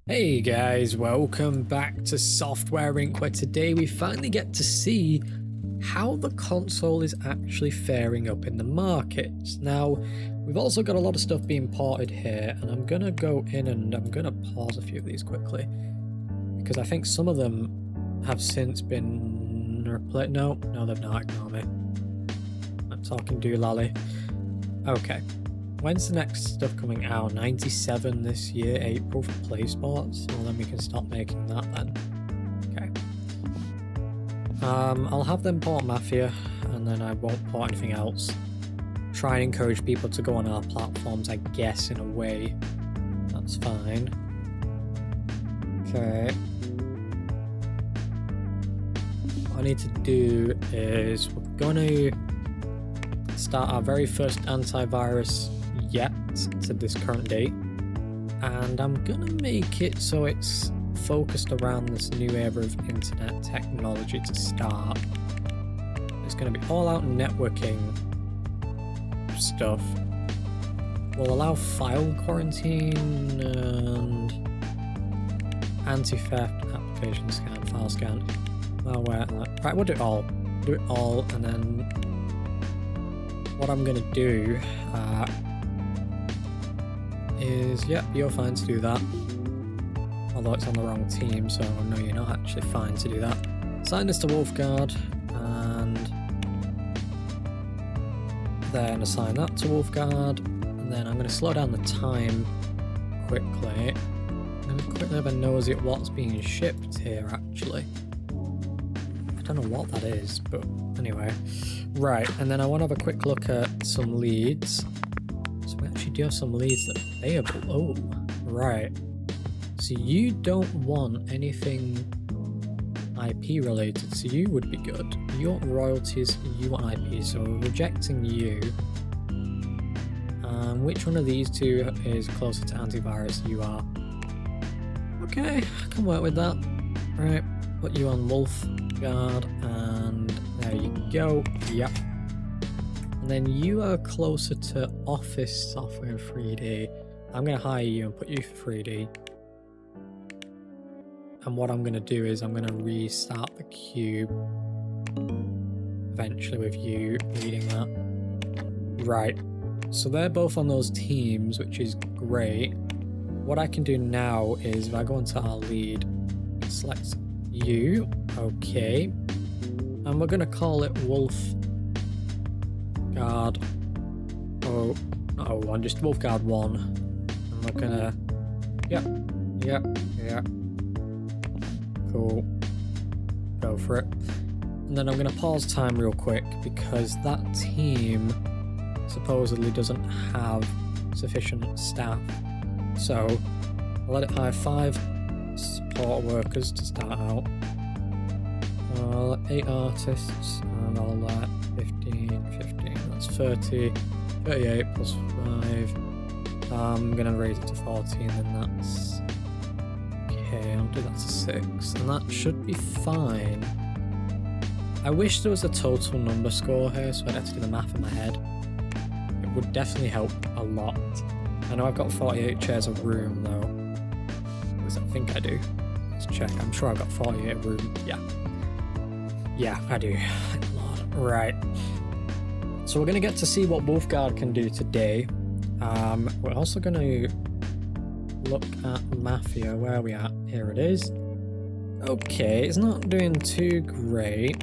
Hey guys, welcome back to Software Inc, where today we finally get to see how the console is actually faring up in the markets. Now, we've also got a lot of stuff being ported here, and I'm gonna go in and I'm gonna pause a few of these quickly, because I think some of them have since been replaced. No, they've not. Ignore me. I'm talking doolally. Okay. When's the next stuff coming out? 97 this year, April for PlaySports? Well, then we can stop making that then. Okay. I'll have them port Mafia, and then I won't port anything else. Try and encourage people to go on our platforms, I guess, in a way. That's fine. Okay. What I need to do is we're gonna start our very first antivirus yet to this current date, and I'm gonna make it so it's focused around this new era of internet technology to start. It's gonna be all out networking stuff. We'll allow file quarantine and anti-theft, application scan, file scan, malware, and that. Right, we'll do it all. Do it all, and then what I'm gonna do is, yep, you're fine to do that. Although it's on the wrong team, so no, you're not actually fine to do that. Assign this to Wolfguard, and then assign that to Wolfguard, and then I'm going to slow down the time quickly. I'm going to quickly have a nosy at what's being shipped here, actually. I don't know what that is, but anyway. Right, and then I want to have a quick look at some leads. So we actually do have some leads that are payable. Oh, right. So you don't want anything IP related, so you would be good. You want royalties, you want IP, so we're rejecting you. Which one of these two is closer to antivirus? You are. Okay, I can work with that. Right, put you on Wolfguard, and there you go. Yep. And then you are closer to Office Software 3D. I'm going to hire you and put you for 3D. And what I'm going to do is I'm going to restart the cube eventually with you leading that. Right. So they're both on those teams, which is great. What I can do now is if I go into our lead, select you. Okay. And we're going to call it Wolfguard. I'm just Wolfguard 1. And we're gonna. Yep. Cool. Go for it. And then I'm gonna pause time real quick because that team supposedly doesn't have sufficient staff. So I'll let it hire 5 support workers to start out. 8 artists, and I'll let 15, that's 30, 38 plus 5. I'm gonna raise it to 14, and that's okay. I'll do that to 6, and that should be fine. I wish there was a total number score here so I'd have to do the math in my head. It would definitely help a lot. I know I've got 48 chairs of room though. At least I think I do. Let's check. I'm sure I've got 48 room. Yeah, I do. Thank the Lord. Right. So we're going to get to see what Wolfguard can do today. We're also going to look at Mafia. Where are we at? Here it is. Okay, it's not doing too great.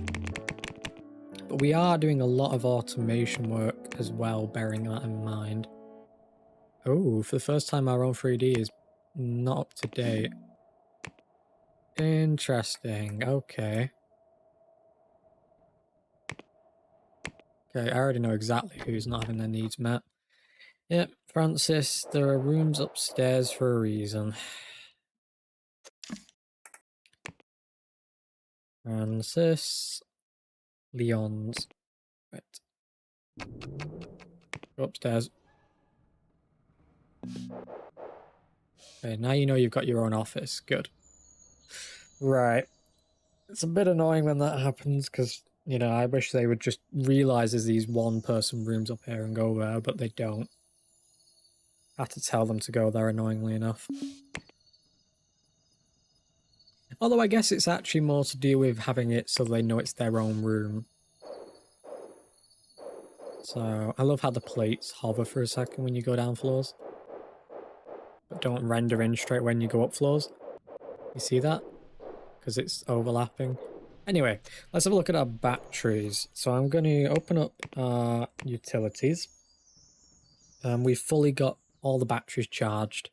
But we are doing a lot of automation work as well, bearing that in mind. Oh, for the first time our own 3D is not up to date. Interesting. Okay. Okay, I already know exactly who's not having their needs met. Yep, Francis, there are rooms upstairs for a reason. Francis, Leon's. Right. Go upstairs. Okay, now you know you've got your own office. Good. Right. It's a bit annoying when that happens because, you know, I wish they would just realise there's these one-person rooms up here and go there, but they don't. I have to tell them to go there, annoyingly enough. Although I guess it's actually more to do with having it so they know it's their own room. So I love how the plates hover for a second when you go down floors, but don't render in straight when you go up floors. You see that? Because it's overlapping. Anyway, let's have a look at our batteries. So I'm going to open up our utilities. We've fully got all the batteries charged.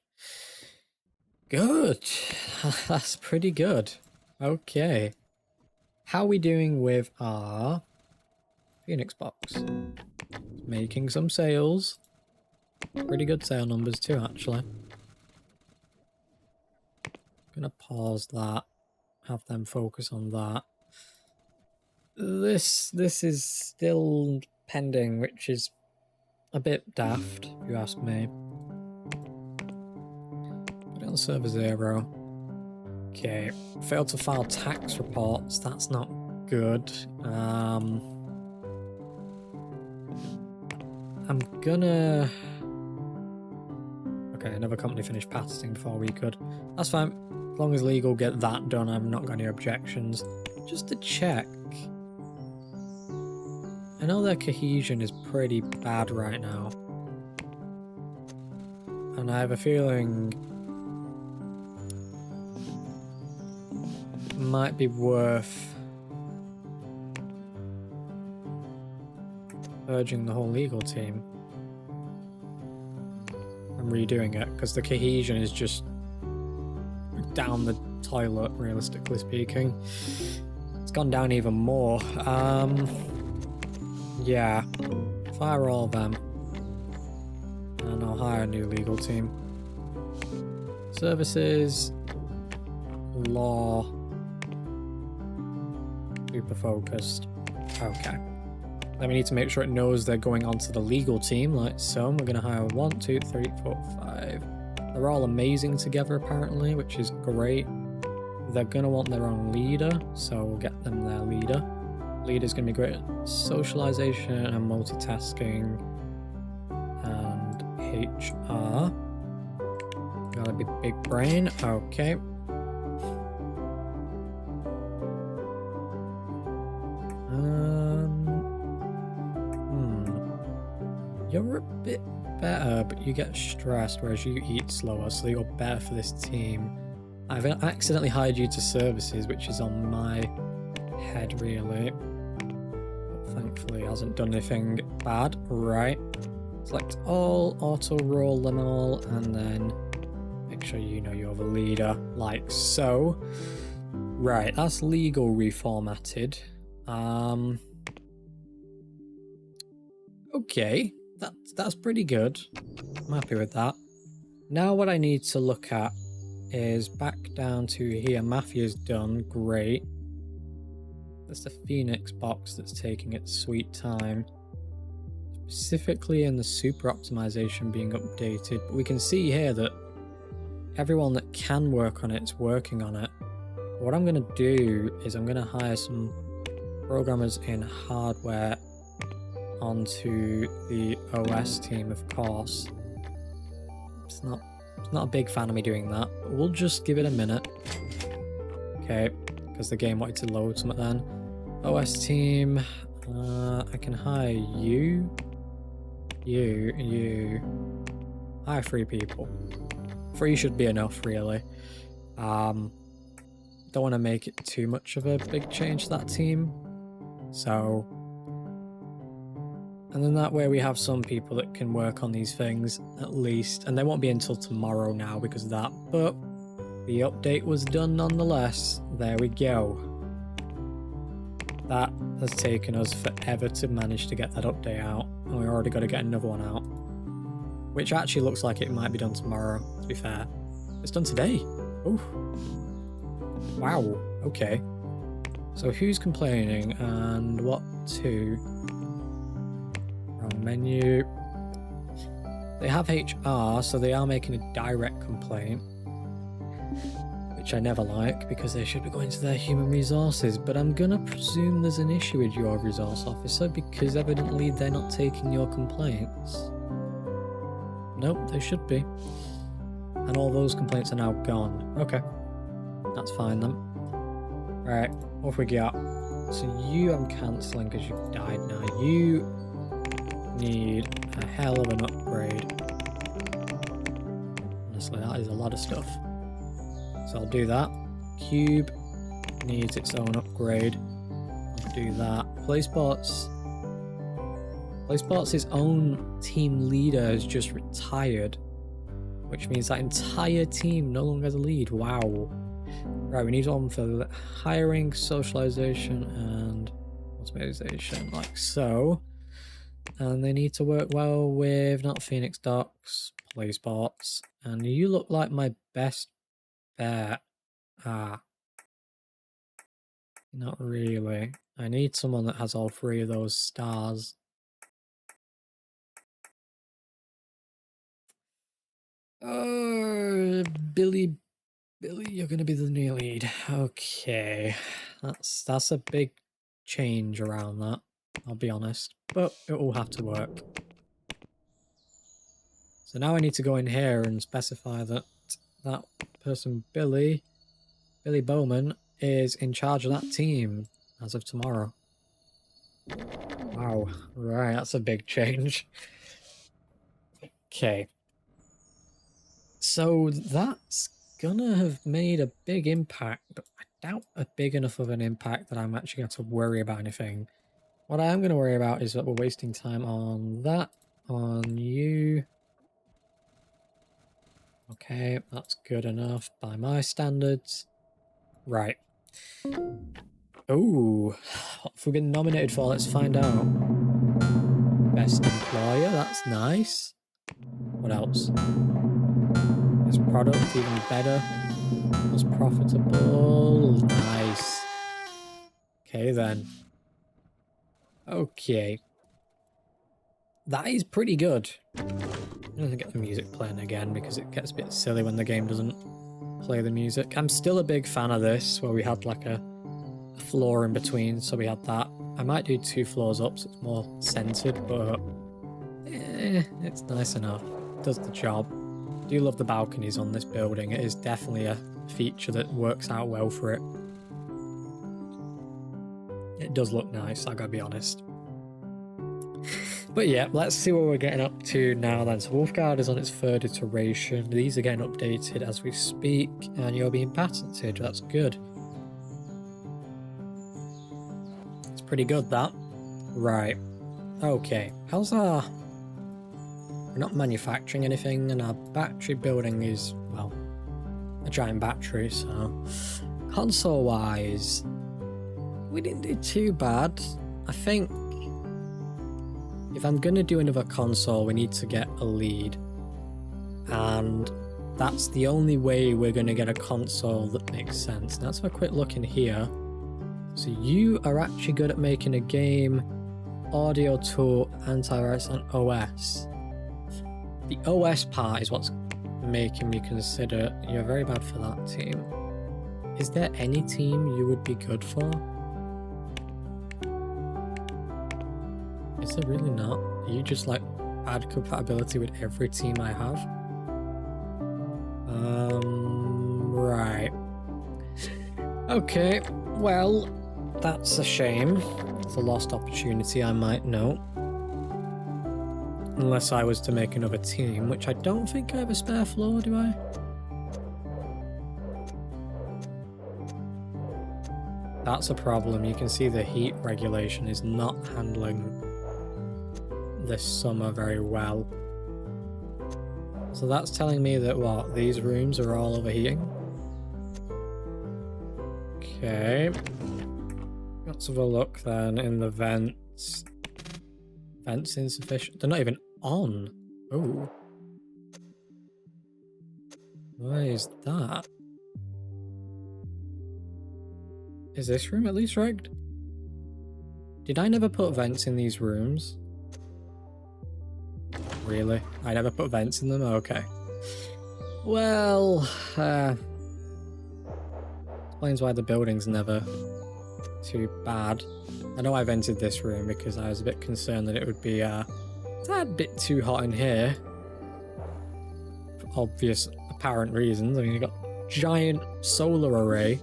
Good. That's pretty good. Okay. How are we doing with our Phoenix box? Making some sales. Pretty good sale numbers too, actually. Gonna pause that. Have them focus on that. This is still pending, which is a bit daft, if you ask me. Put it on server 0. Okay, failed to file tax reports. That's not good. I'm gonna... Okay, another company finished patenting before we could. That's fine. As long as legal get that done, I've not got any objections. Just to check. I know their cohesion is pretty bad right now. And I have a feeling it might be worth urging the whole legal team and redoing it, because the cohesion is just down the toilet, realistically speaking. It's gone down even more. Yeah, fire all of them and I'll hire a new legal team. Services, law, super focused. Okay. Then we need to make sure it knows they're going onto the legal team, like so. We're going to hire 1, 2, 3, 4, 5. They're all amazing together, apparently, which is great. They're going to want their own leader, so we'll get them their leader. Leader's going to be great at socialization and multitasking and HR. Gotta be big brain. Okay. You're a bit better, but you get stressed, whereas you eat slower, so you're better for this team. I've accidentally hired you to services, which is on my head, really. But thankfully, it hasn't done anything bad. Right. Select all, auto-roll them all, and then make sure you know you're the leader, like so. Right, that's legal reformatted. Okay. That's pretty good. I'm happy with that. Now what I need to look at is back down to here. Mafia's done. Great. That's the Phoenix box that's taking its sweet time. Specifically in the super optimization being updated. But we can see here that everyone that can work on it is working on it. What I'm going to do is I'm going to hire some programmers in hardware onto the OS team, of course. It's not a big fan of me doing that, but we'll just give it a minute. Okay, because the game wanted to load something then. OS team, I can hire you. Hire 3 people. 3 should be enough, really. Don't want to make it too much of a big change to that team. So... And then that way we have some people that can work on these things, at least. And they won't be until tomorrow now because of that. But the update was done nonetheless. There we go. That has taken us forever to manage to get that update out. And we've already got to get another one out. Which actually looks like it might be done tomorrow, to be fair. It's done today. Ooh. Wow. Okay. So who's complaining and what to... Menu. They have HR, so they are making a direct complaint, which I never like because they should be going to their human resources. But I'm gonna presume there's an issue with your resource officer because evidently they're not taking your complaints. Nope, they should be. And all those complaints are now gone. Okay, that's fine then. Right, what have we got? So you I'm cancelling because you've died now. You need a hell of an upgrade. Honestly, that is a lot of stuff. So I'll do that. Cube needs its own upgrade. I'll do that. PlaySports' own team leader has just retired, which means that entire team no longer has a lead. Wow. Right, we need one for hiring, socialization, and optimization, like so. And they need to work well with not Phoenix Docks, PlaySports, and you look like my best bet. Not really. I need someone that has all three of those stars. Billy, you're gonna be the new lead. Okay, that's a big change around that, I'll be honest, but it will have to work. So now I need to go in here and specify that that person, Billy Bowman, is in charge of that team as of tomorrow. Wow, right, that's a big change. Okay. So that's gonna have made a big impact, but I doubt a big enough of an impact that I'm actually going to worry about anything. What I am going to worry about is that we're wasting time on that, on you. Okay, that's good enough by my standards. Right. Oh, what have we been nominated for? Let's find out. Best employer, that's nice. What else? Best product, even better. Most profitable, nice. Okay then. Okay. That is pretty good. I'm gonna get the music playing again because it gets a bit silly when the game doesn't play the music. I'm still a big fan of this, where we had like a floor in between, so we had that. I might do 2 floors up so it's more centered, but it's nice enough. It does the job. I do love the balconies on this building. It is definitely a feature that works out well for it. It does look nice, I gotta be honest. But yeah, let's see what we're getting up to now then. So Wolfguard is on its 3rd iteration. These are getting updated as we speak, and you're being patented. That's good. It's pretty good, that. Right. Okay. How's our... We're not manufacturing anything, and our battery building is, well, a giant battery, so... Console-wise, we didn't do too bad. I think if I'm going to do another console, we need to get a lead. And that's the only way we're going to get a console that makes sense. Now, let's have a quick look in here. So you are actually good at making a game, audio tool, antivirus, and OS. The OS part is what's making me consider you're very bad for that team. Is there any team you would be good for? Is there really not? Are you just like bad compatibility with every team I have? Right. Okay, well, that's a shame. It's a lost opportunity, I might note. Unless I was to make another team, which I don't think I have a spare floor, do I? That's a problem. You can see the heat regulation is not handling this summer very well. So that's telling me that, what, these rooms are all overheating? Okay. Let's have a look then in the vents. Vents insufficient. They're not even on. Oh. Why is that? Is this room at least rigged? Did I never put vents in these rooms? Really? I never put vents in them? Okay. Well, explains why the building's never too bad. I know I vented this room because I was a bit concerned that it would be a tad bit too hot in here. For obvious, apparent reasons. I mean, you've got giant solar array.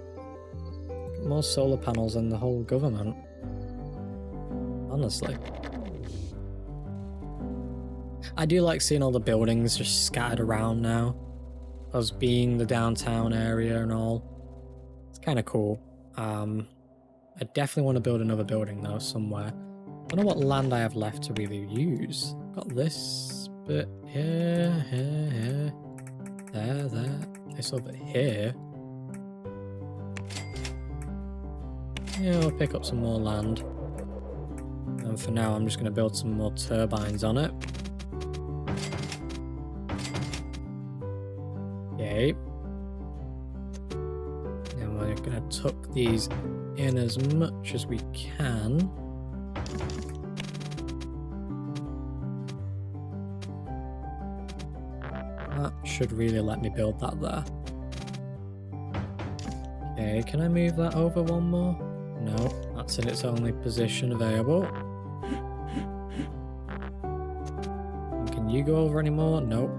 more solar panels than the whole government. Honestly. I do like seeing all the buildings just scattered around now. Us being the downtown area and all. It's kind of cool. I definitely want to build another building though somewhere. I don't know what land I have left to really use. Got this bit here, there. This over here. Yeah, we'll pick up some more land. And for now, I'm just going to build some more turbines on it. Okay. And we're going to tuck these in as much as we can. That should really let me build that there. Okay, can I move that over one more? No, that's in its only position available. And can you go over anymore? Nope.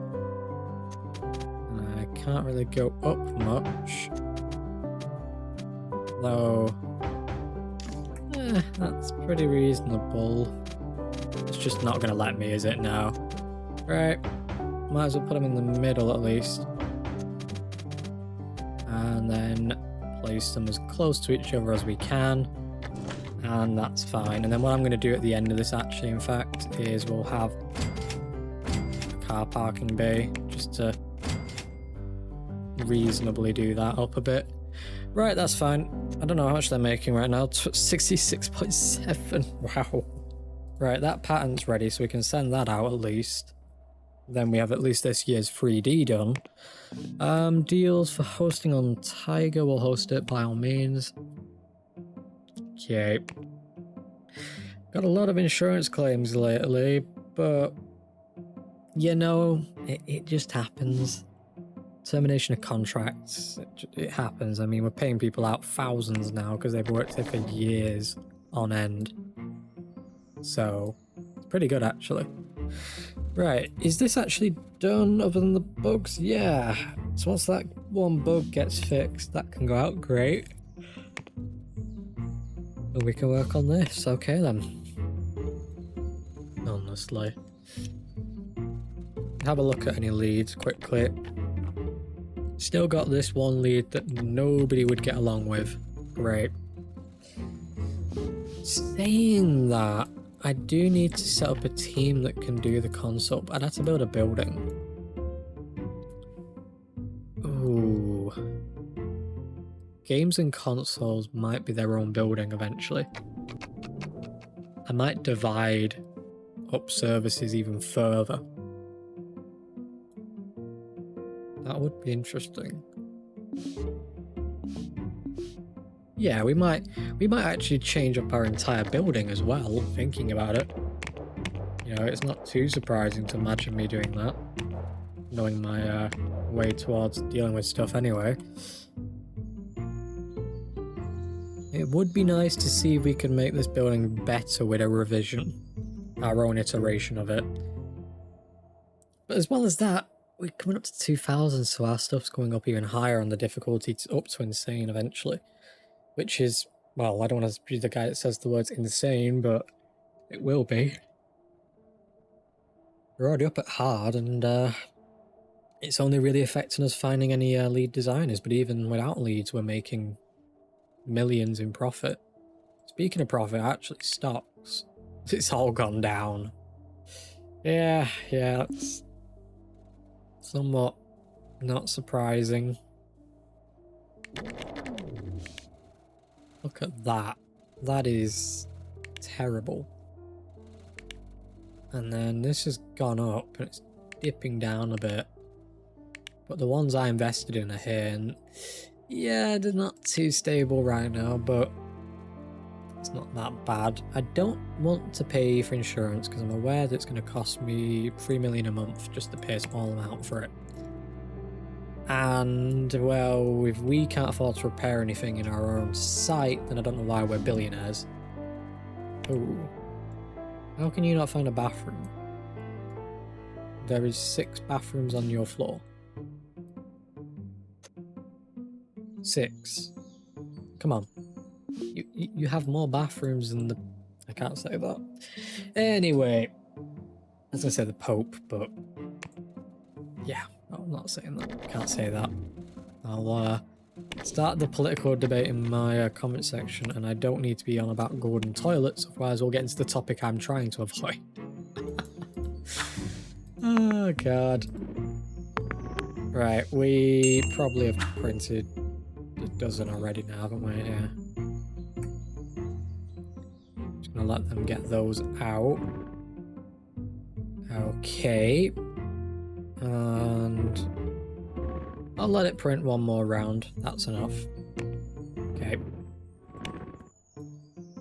I can't really go up much. Though, that's pretty reasonable. It's just not going to let me, is it now? Right, might as well put them in the middle at least. And then place them as close to each other as we can. And that's fine. And then what I'm going to do at the end of this actually, in fact, is we'll have a car parking bay just to reasonably do that up a bit. Right, that's fine. I don't know how much they're making right now. 66.7. Wow. Right, that pattern's ready, so we can send that out at least. Then we have at least this year's 3D done. Deals for hosting on Tiger. We'll host it by all means. Okay. Got a lot of insurance claims lately, but you know, it just happens. Termination of contracts, it happens. I mean, we're paying people out thousands now because they've worked here for years on end. So, it's pretty good actually. Right, is this actually done other than the bugs? Yeah. So once that one bug gets fixed, that can go out great. And we can work on this. Okay then. Honestly. Have a look at any leads quickly. Still got this one lead that nobody would get along with. Great. Saying that, I do need to set up a team that can do the console, but I'd have to build a building. Ooh. Games and consoles might be their own building eventually. I might divide up services even further. That would be interesting. Yeah, we might actually change up our entire building as well, thinking about it. You know, it's not too surprising to imagine me doing that, knowing my way towards dealing with stuff anyway. It would be nice to see if we could make this building better with a revision, our own iteration of it. But as well as that, we're coming up to 2000, so our stuff's going up even higher on the difficulty, up to insane eventually. Which is, well, I don't want to be the guy that says the words insane, but it will be. We're already up at hard, and it's only really affecting us finding any lead designers, but even without leads, we're making millions in profit. Speaking of profit, actually stocks. It's all gone down. Yeah, that's somewhat not surprising. Look at that. That is terrible. And then this has gone up and it's dipping down a bit. But the ones I invested in are here, and yeah, they're not too stable right now, but it's not that bad. I don't want to pay for insurance because I'm aware that it's going to cost me $3 million a month just to pay a small amount for it. And, well, if we can't afford to repair anything in our own site, then I don't know why we're billionaires. Ooh. How can you not find a bathroom? There is 6 bathrooms on your floor. 6. Come on. You have more bathrooms than the... I can't say that. Anyway, I was gonna say the Pope, but yeah, I'm not saying that. Can't say that. I'll start the political debate in my comment section, and I don't need to be on about Gordon toilets, otherwise we'll get into the topic I'm trying to avoid. Oh god. Right, we probably have printed a dozen already now, haven't we? Yeah. Just gonna let them get those out. Okay. And I'll let it print one more round. That's enough. Okay.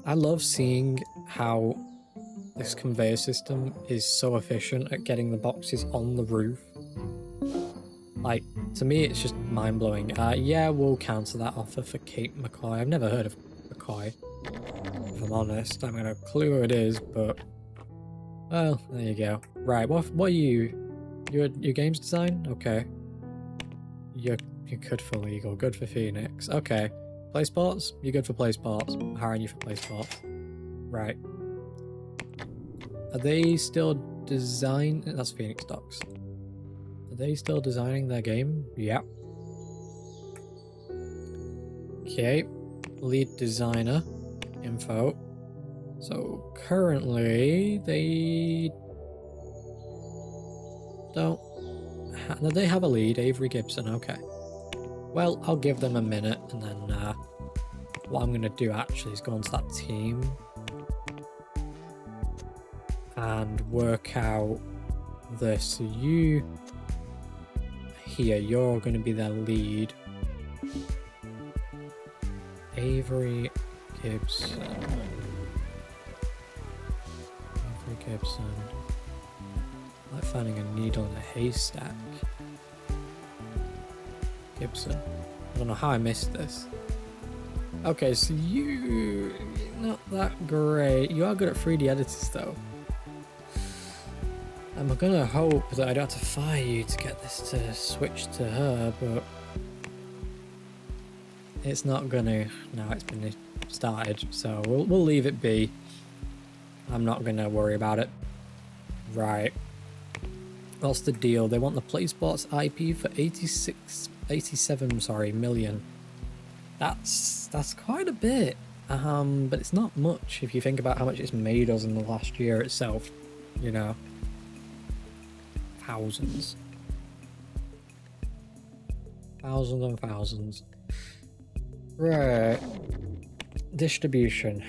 I love seeing how this conveyor system is so efficient at getting the boxes on the roof. Like, to me, it's just mind-blowing. Yeah, we'll counter that offer for Kate McCoy. I've never heard of McCoy, if I'm honest. I haven't got a clue who it is, but... Well, there you go. Right, what are you? You're games design? Okay. You're good for legal, good for Phoenix. Okay. Play sports? You're good for play sports. I'm hiring you for play sports. Right. Are they still That's Phoenix Docs. Are they still designing their game? Yeah. Okay. Lead designer. Info. So currently they don't... No, they have a lead, Avery Gibson. Okay. Well, I'll give them a minute, and then what I'm going to do actually is go onto that team and work out this. So you here, you're going to be their lead. Avery Gibson. Avery Gibson. Like finding a needle in a haystack. Gibson. I don't know how I missed this. Okay, so you're not that great. You are good at 3D editors though. I'm gonna hope that I don't have to fire you to get this to switch to her, but it's not gonna. Now it's been started, so we'll leave it be. I'm not gonna worry about it. Right. What's the deal? They want the PlaySports IP for 87 million. That's quite a bit. But it's not much if you think about how much it's made us in the last year itself. You know. Thousands. Thousands and thousands. Right. Distribution.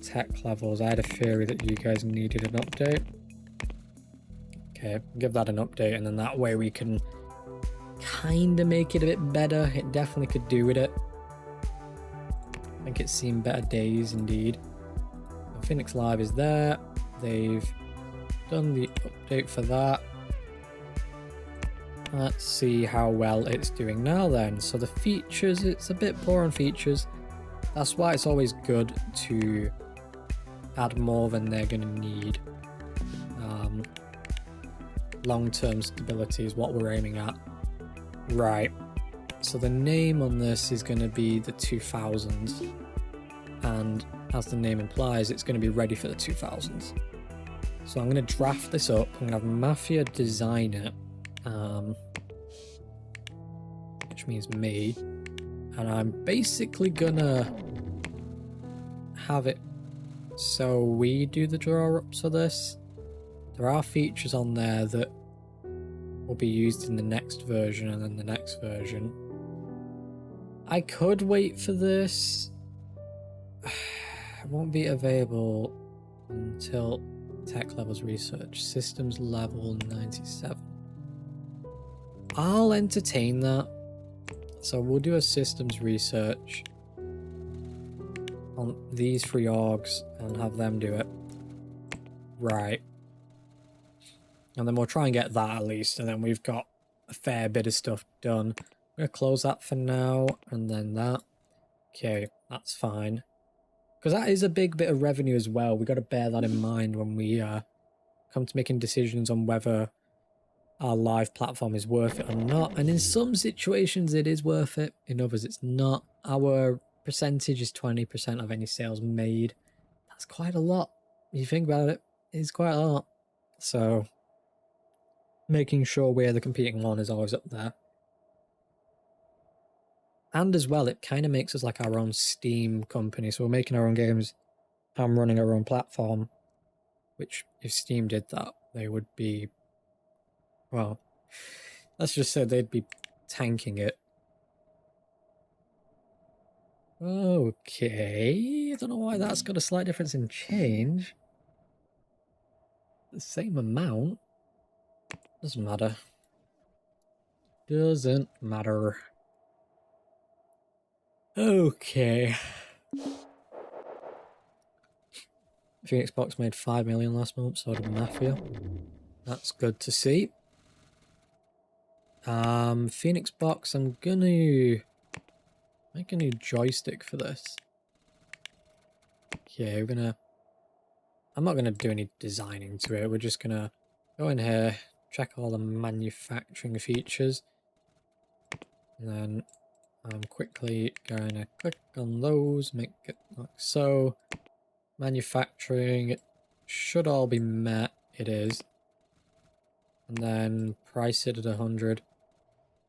Tech levels. I had a theory that you guys needed an update. Okay, give that an update, and then that way we can kind of make it a bit better. It definitely could do with it. I think it's seen better days indeed. Phoenix Live is there. They've done the update for that. Let's see how well it's doing now then. So the features, it's a bit poor on features. That's why it's always good to add more than they're going to need. Long-term stability is what we're aiming at. Right. So the name on this is going to be the 2000s. And as the name implies, it's going to be ready for the 2000s. So I'm going to draft this up. I'm going to have Mafia design it. Which means me. And I'm basically going to have it so we do the draw-ups for this. There are features on there that will be used in the next version and then the next version. I could wait for this. It won't be available until tech levels research. Systems level 97. I'll entertain that. So we'll do a systems research on these three orgs and have them do it. Right. And then we'll try and get that at least, and then we've got a fair bit of stuff done. I'm going to close that for now, and then that. Okay, that's fine. Because that is a big bit of revenue as well. We've got to bear that in mind when we come to making decisions on whether our live platform is worth it or not. And in some situations it is worth it, in others it's not. Our percentage is 20% of any sales made. That's quite a lot. If you think about it, it's quite a lot. So making sure we're the competing one is always up there. And as well, it kind of makes us like our own Steam company. So we're making our own games and running our own platform. Which, if Steam did that, they would be... Well, let's just say they'd be tanking it. Okay, I don't know why that's got a slight difference in change. The same amount. Doesn't matter. Doesn't matter. Okay. Phoenix Box made 5 million last month, so did Mafia. That's good to see. Phoenix Box, I'm gonna make a new joystick for this. Okay, I'm not gonna do any designing to it. We're just gonna go in here, check all the manufacturing features, and then I'm quickly gonna click on those, make it like so. Manufacturing, it should all be met. It is. And then price it at 100.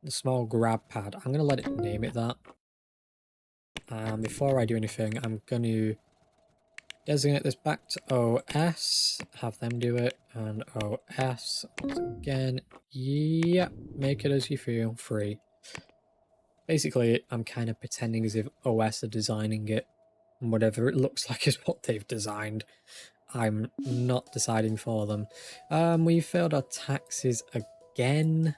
The small grab pad, I'm gonna let it name it that. Before I do anything, I'm gonna designate this back to OS, have them do it, and OS once again. Yeah, make it as you feel free. Basically, I'm kind of pretending as if OS are designing it, and whatever it looks like is what they've designed. I'm not deciding for them. We failed our taxes again.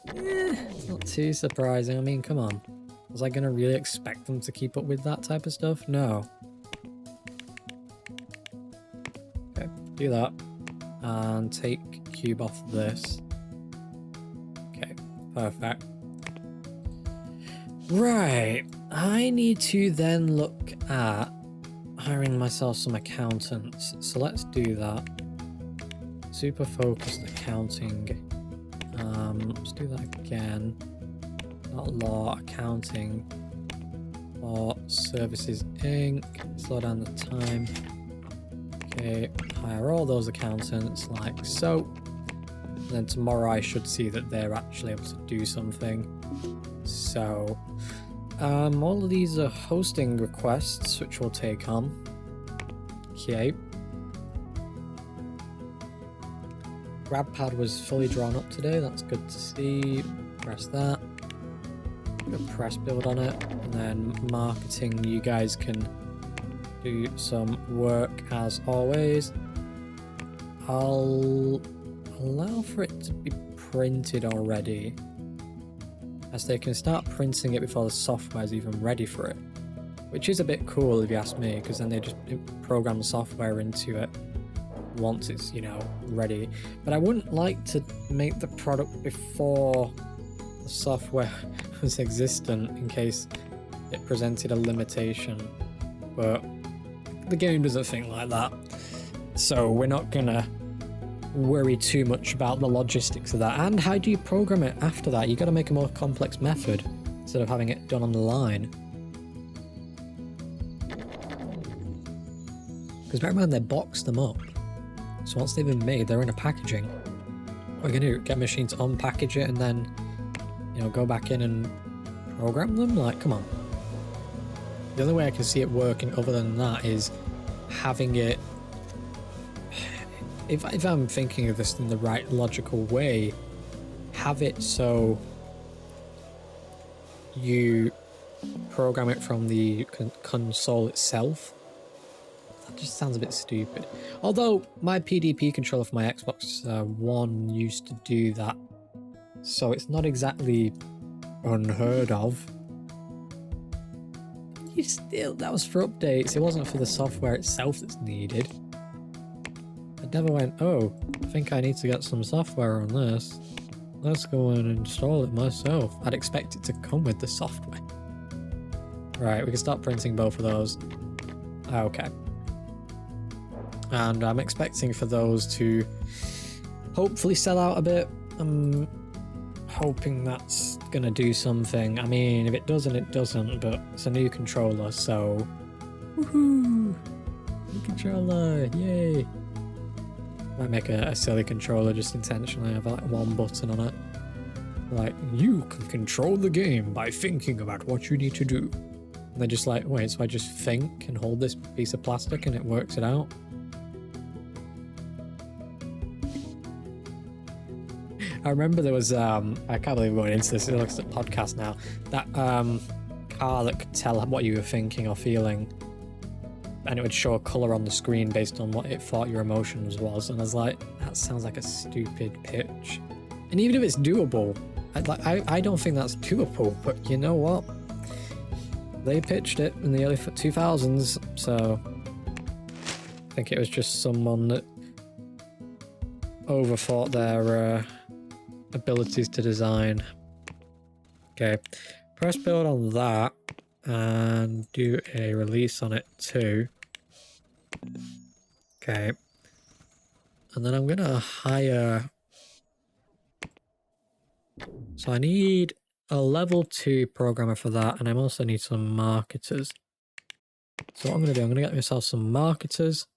It's not too surprising. I mean, come on. Was I gonna really expect them to keep up with that type of stuff? No. Okay, do that. And take cube off this. Okay, perfect. Right, I need to then look at hiring myself some accountants. So let's do that. Super focused accounting. Let's do that again. Not law, accounting. For Services Inc. Slow down the time. Okay, hire all those accountants like so. And then tomorrow I should see that they're actually able to do something. So, all of these are hosting requests, which we'll take on. Okay. Grab pad was fully drawn up today, that's good to see. Press that. Good press build on it. And then marketing, you guys can do some work as always. I'll allow for it to be printed already, as they can start printing it before the software is even ready for it, which is a bit cool if you ask me, because then they just program the software into it once it's, you know, ready. But I wouldn't like to make the product before the software was existent in case it presented a limitation, but the game doesn't think like that, so we're not gonna worry too much about the logistics of that. And how do you program it after that? You got to make a more complex method instead of having it done on the line. Because bear in mind, they box them up, so once they've been made, they're in a packaging. What are you gonna do? Get a machine to unpackage it and then, you know, go back in and program them? Like, come on. The only way I can see it working other than that is having it... If I'm thinking of this in the right logical way, have it so you program it from the console itself. That just sounds a bit stupid. Although my PDP controller for my Xbox One used to do that, so it's not exactly unheard of. You still, that was for updates. It wasn't for the software itself that's needed. I never went, oh, I think I need to get some software on this. Let's go and install it myself. I'd expect it to come with the software. Right, we can start printing both of those. Okay. And I'm expecting for those to hopefully sell out a bit. I'm hoping that's gonna do something. I mean, if it doesn't, it doesn't, but it's a new controller, so... Woohoo! New controller, yay! Might make a silly controller just intentionally have like one button on it. Like, you can control the game by thinking about what you need to do. And they're just like, wait, so I just think and hold this piece of plastic and it works it out? I remember there was, I can't believe we're going into this, it looks like a podcast now, that car that could tell what you were thinking or feeling, and it would show a colour on the screen based on what it thought your emotions was, and I was like, that sounds like a stupid pitch. And even if it's doable, I don't think that's doable, but you know what? They pitched it in the early 2000s, so I think it was just someone that overthought their abilities to design. Okay, press build on that and do a release on it too. Okay, and then I'm gonna hire, so I need a level 2 programmer for that, and I also need some marketers. So what I'm gonna do, I'm gonna get myself some marketers.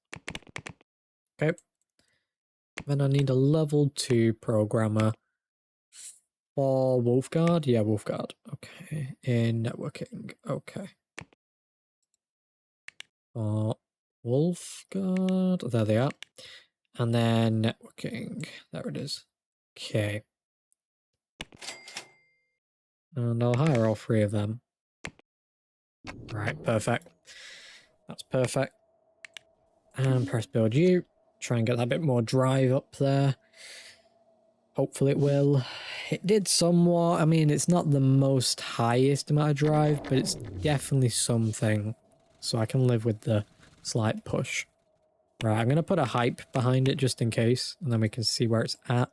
Okay, then I need a level 2 programmer for Wolfguard. Yeah, Wolfguard. Okay, in networking. Okay. For Wolfguard, there they are. And then networking. There it is. Okay. And I'll hire all 3 of them. Right, perfect. That's perfect. And press build you. Try and get that bit more drive up there. Hopefully it will. It did somewhat. I mean, it's not the most highest amount of drive, but it's definitely something. So I can live with the slight push. Right, I'm going to put a hype behind it just in case, and then we can see where it's at.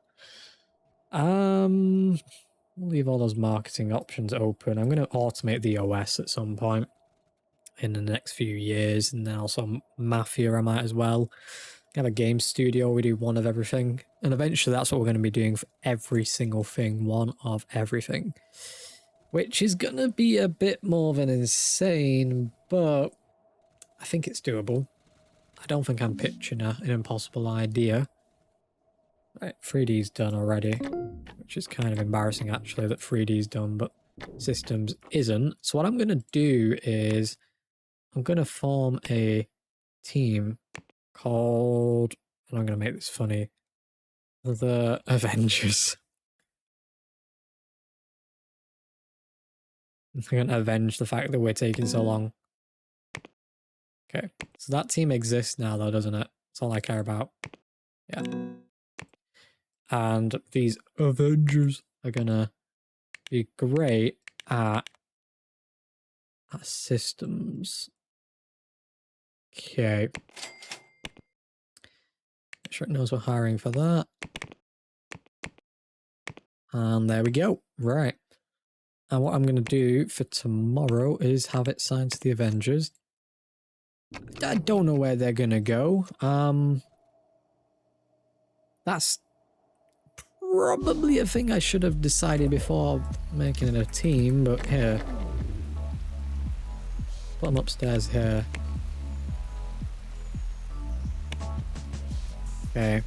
We'll leave all those marketing options open. I'm going to automate the OS at some point in the next few years, and then also Mafia I might as well. Have a game studio, we do one of everything, and eventually that's what we're going to be doing for every single thing, one of everything, which is going to be a bit more than insane, but I think it's doable. I don't think I'm pitching an impossible idea. Right, 3D's done already, which is kind of embarrassing actually that 3D's done, but systems isn't. So what I'm going to do is I'm going to form a team called, and I'm going to make this funny, the Avengers. I'm going to avenge the fact that we're taking so long. Okay, so that team exists now though, doesn't it? That's all I care about. Yeah. And these Avengers are going to be great at systems. Okay. Make sure it knows we're hiring for that. And there we go. Right. And what I'm going to do for tomorrow is have it signed to the Avengers. I don't know where they're going to go. That's probably a thing I should have decided before making it a team, but here. Put them upstairs here. Okay.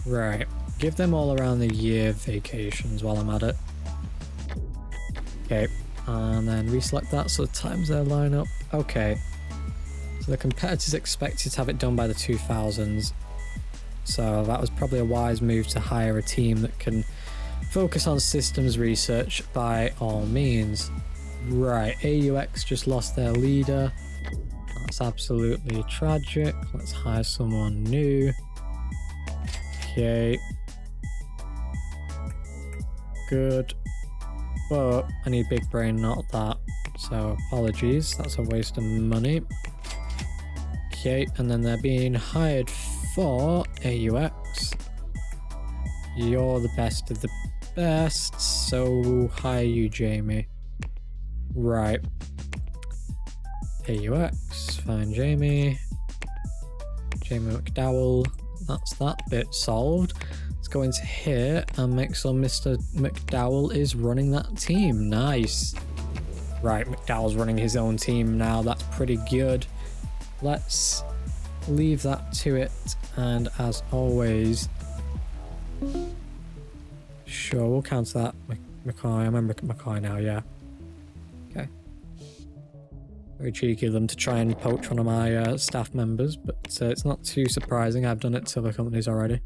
Right. Give them all around the year vacations while I'm at it. Okay. And then reselect that so the times there line up. Okay. So the competitors expected to have it done by the 2000s. So that was probably a wise move to hire a team that can focus on systems research by all means. Right, AUX just lost their leader. That's absolutely tragic. Let's hire someone new. Okay. Good. But I need big brain, not that. So apologies, that's a waste of money. Okay, and then they're being hired for AUX. You're the best of the best, so hire you, Jamie. Right. AUX, find Jamie. Jamie McDowell. that's that bit solved. Let's go into here and make sure Mr. McDowell is running that team. Nice. Right, McDowell's running his own team now. That's pretty good. Let's leave that to it. And as always, sure, we'll cancel that. McCoy, I remember McCoy now, yeah. Okay. Very cheeky of them to try and poach one of my staff members, but it's not too surprising. I've done it to other companies already.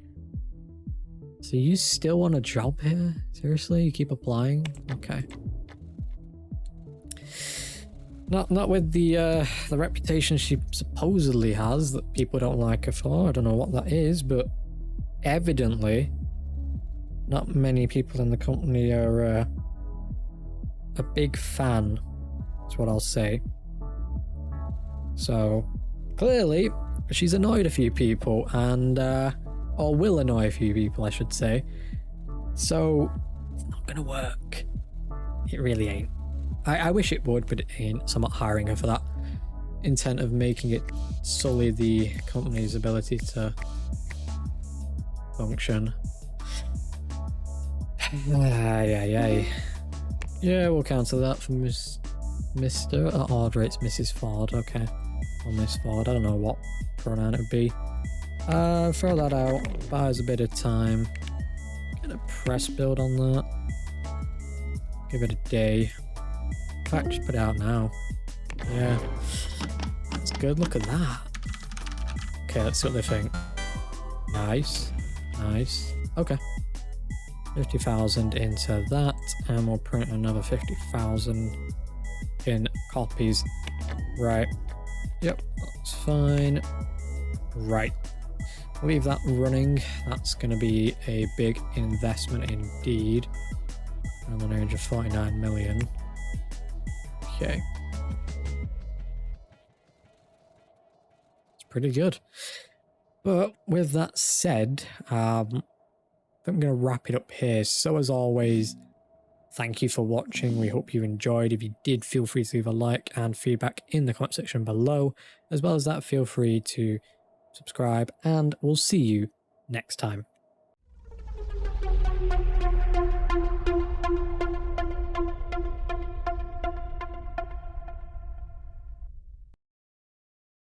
So you still want a job here? Seriously? You keep applying? Okay. Not with the reputation she supposedly has that people don't like her for. I don't know what that is, but evidently not many people in the company are a big fan. That's what I'll say. So clearly she's annoyed a few people, and or will annoy a few people, I should say. So it's not gonna work. It really ain't. I wish it would, but it ain't. So I'm not hiring her for that intent of making it sully the company's ability to function. Yeah, we'll cancel that for Mr. Order. It's Mrs. Ford, okay. Or Miss Ford, I don't know what pronoun it would be. Throw that out, buys a bit of time. Get a press build on that. Give it a day. In fact, just put it out now. Yeah. That's good, look at that. Okay, let's see what they think. Nice. Nice. Okay. 50,000 into that, and we'll print another 50,000 in copies. Right. Yep, that's fine. Right. Leave that running. That's going to be a big investment indeed. And the range of 49 million. Okay. It's pretty good. But with that said, I think I'm going to wrap it up here. So as always, thank you for watching. We hope you enjoyed. If you did, feel free to leave a like and feedback in the comment section below. As well as that, feel free to subscribe, and we'll see you next time.